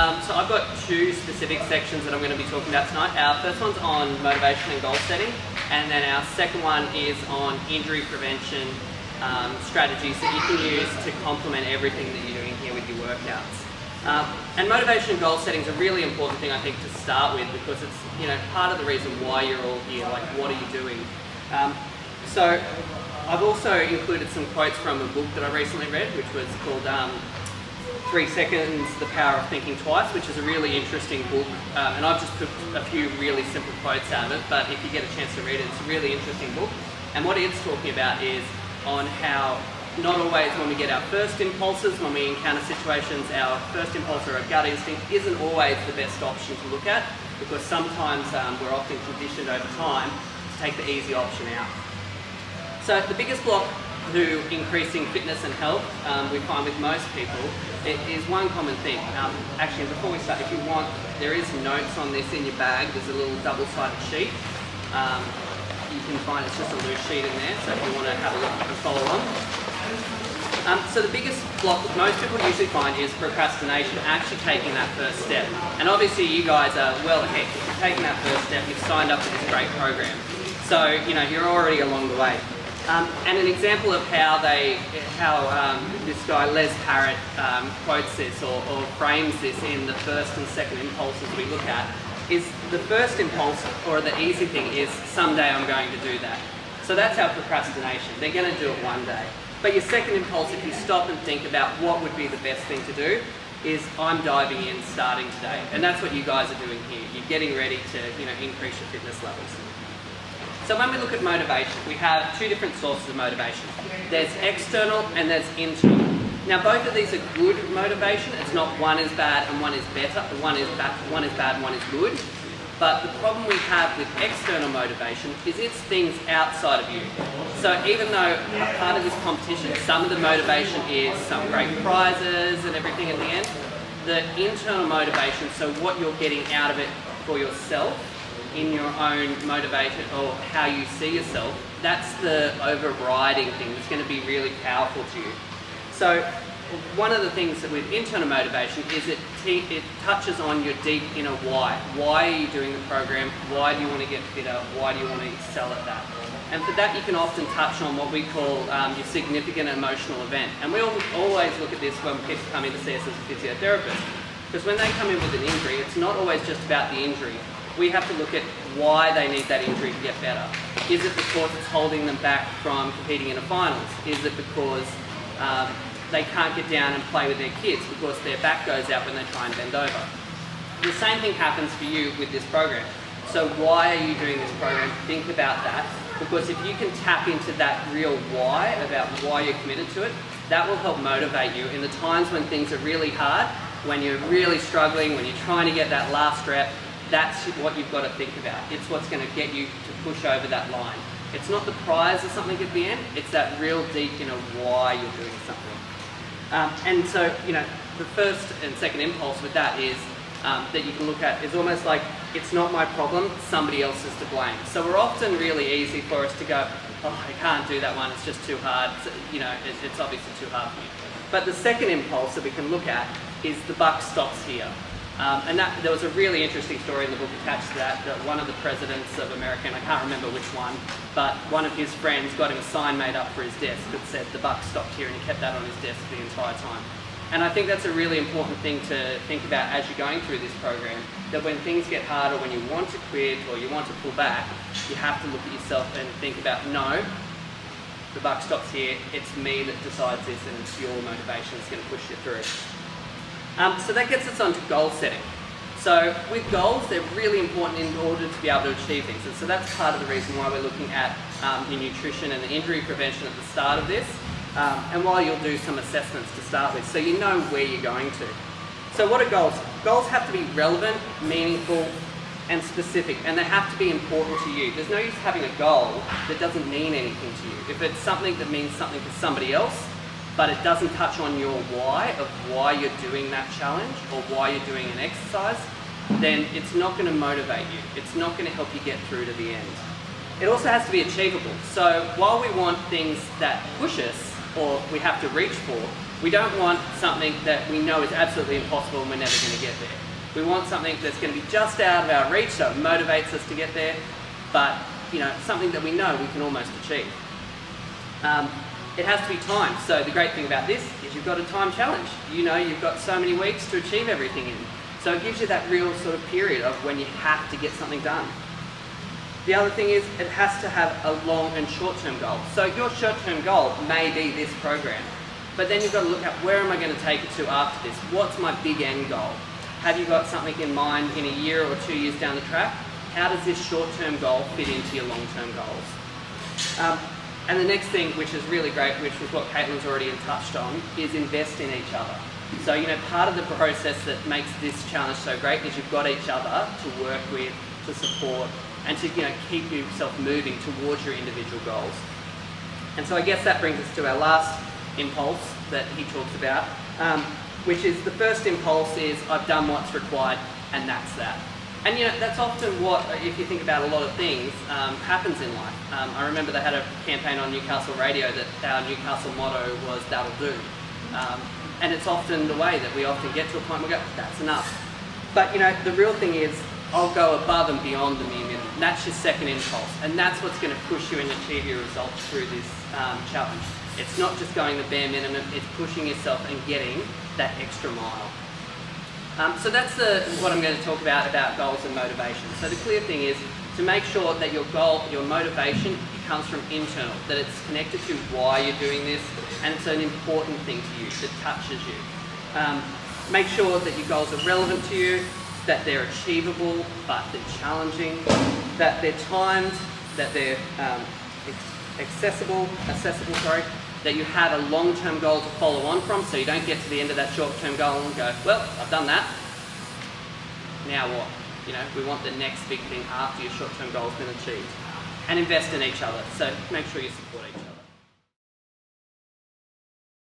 So I've got two specific sections that I'm going to be talking about tonight. Our first one's on motivation and goal setting, and then our second one is on injury prevention strategies that you can use to complement everything that you're doing here with your workouts. And motivation and goal setting is a really important thing, I think, to start with, because it's part of the reason why you're all here. Like, what are you doing? So I've also included some quotes from a book that I recently read, which was called 3 Seconds, The Power of Thinking Twice, which is a really interesting book. And I've just put a few really simple quotes out of it, but if you get a chance to read it, it's a really interesting book. And what it's talking about is on how not always when we get our first impulses, when we encounter situations, our first impulse or our gut instinct isn't always the best option to look at, because sometimes we're often conditioned over time to take the easy option out. So the biggest block to increasing fitness and health we find with most people is one common thing. Actually, before we start, if you want, there is notes on this in your bag. There's a little double-sided sheet. You can find it's just a loose sheet in there, so if you want to have a look, you can follow along. So the biggest block that most people usually find is procrastination, actually taking that first step. And obviously you guys are well ahead. If you're taking that first step, you've signed up for this great program. So, you're already along the way. And an example of how this guy, Les Parrott, quotes this or frames this in the first and second impulses we look at is the first impulse, or the easy thing, is someday I'm going to do that. So that's our procrastination. They're going to do it one day. But your second impulse, if you stop and think about what would be the best thing to do, is I'm diving in starting today. And that's what you guys are doing here. You're getting ready to increase your fitness levels. So when we look at motivation, we have two different sources of motivation. There's external and there's internal. Now both of these are good motivation. It's not one is bad and one is better. One is bad and one is good. But the problem we have with external motivation is it's things outside of you. So even though part of this competition, some of the motivation is some great prizes and everything at the end, the internal motivation, so what you're getting out of it for yourself, in your own motivation or how you see yourself, that's the overriding thing that's going to be really powerful to you. So one of the things that with internal motivation is it touches on your deep inner why. Why are you doing the program? Why do you want to get fitter? Why do you want to excel at that? And for that you can often touch on what we call your significant emotional event. And we always look at this when people come in to see us as a physiotherapist. Because when they come in with an injury, it's not always just about the injury. We have to look at why they need that injury to get better. Is it because it's holding them back from competing in a finals? Is it because they can't get down and play with their kids because their back goes out when they try and bend over? The same thing happens for you with this program. So why are you doing this program? Think about that, because if you can tap into that real why, about why you're committed to it, that will help motivate you in the times when things are really hard, when you're really struggling, when you're trying to get that last rep. That's what you've got to think about. It's what's going to get you to push over that line. It's not the prize or something at the end, it's that real deep why you're doing something. And so, the first and second impulse with that is that you can look at is almost like, it's not my problem, somebody else is to blame. So we're often really easy for us to go, oh, I can't do that one, it's just too hard, it's obviously too hard for me. But the second impulse that we can look at is the buck stops here. And there was a really interesting story in the book attached to that one of the presidents of America, and I can't remember which one, but one of his friends got him a sign made up for his desk that said the buck stopped here, and he kept that on his desk the entire time. And I think that's a really important thing to think about as you're going through this program, that when things get harder, when you want to quit or you want to pull back, you have to look at yourself and think about, no, the buck stops here, it's me that decides this, and it's your motivation that's going to push you through. So that gets us on to goal setting. So with goals, they're really important in order to be able to achieve things. And so that's part of the reason why we're looking at your nutrition and the injury prevention at the start of this. And while you'll do some assessments to start with, so you know where you're going to. So what are goals? Goals have to be relevant, meaningful, and specific, and they have to be important to you. There's no use having a goal that doesn't mean anything to you. If it's something that means something to somebody else, but it doesn't touch on your why of why you're doing that challenge or why you're doing an exercise, then it's not going to motivate you. It's not going to help you get through to the end. It also has to be achievable. So while we want things that push us or we have to reach for, We don't want something that we know is absolutely impossible and we're never going to get there. We want something that's going to be just out of our reach, so it motivates us to get there, but something that we know we can almost achieve. It has to be timed. So the great thing about this is you've got a time challenge. You've got so many weeks to achieve everything in. So it gives you that real sort of period of when you have to get something done. The other thing is it has to have a long and short-term goal. So your short-term goal may be this program, but then you've got to look at where am I going to take it to after this? What's my big end goal? Have you got something in mind in a year or 2 years down the track? How does this short-term goal fit into your long-term goals? And the next thing, which is really great, which was what Caitlin's already touched on, is invest in each other. So, part of the process that makes this challenge so great is you've got each other to work with, to support, and to keep yourself moving towards your individual goals. And so I guess that brings us to our last impulse that he talks about, which is the first impulse is I've done what's required, and that's that. And that's often what, if you think about a lot of things, happens in life. I remember they had a campaign on Newcastle radio that our Newcastle motto was "That'll do." And it's often the way that we often get to a point where we go, that's enough. But the real thing is, I'll go above and beyond the mere minimum. That's your second impulse, and that's what's going to push you and achieve your results through this challenge. It's not just going the bare minimum, it's pushing yourself and getting that extra mile. So that's what I'm going to talk about goals and motivation. So the clear thing is to make sure that your goal, your motivation, it comes from internal, that it's connected to why you're doing this, and it's an important thing to you, that touches you. Make sure that your goals are relevant to you, that they're achievable, but they're challenging, that they're timed, that they're accessible, that you have a long-term goal to follow on from, so you don't get to the end of that short-term goal and go, well, I've done that, now what? We want the next big thing after your short-term goal has been achieved. And invest in each other, so make sure you support each other.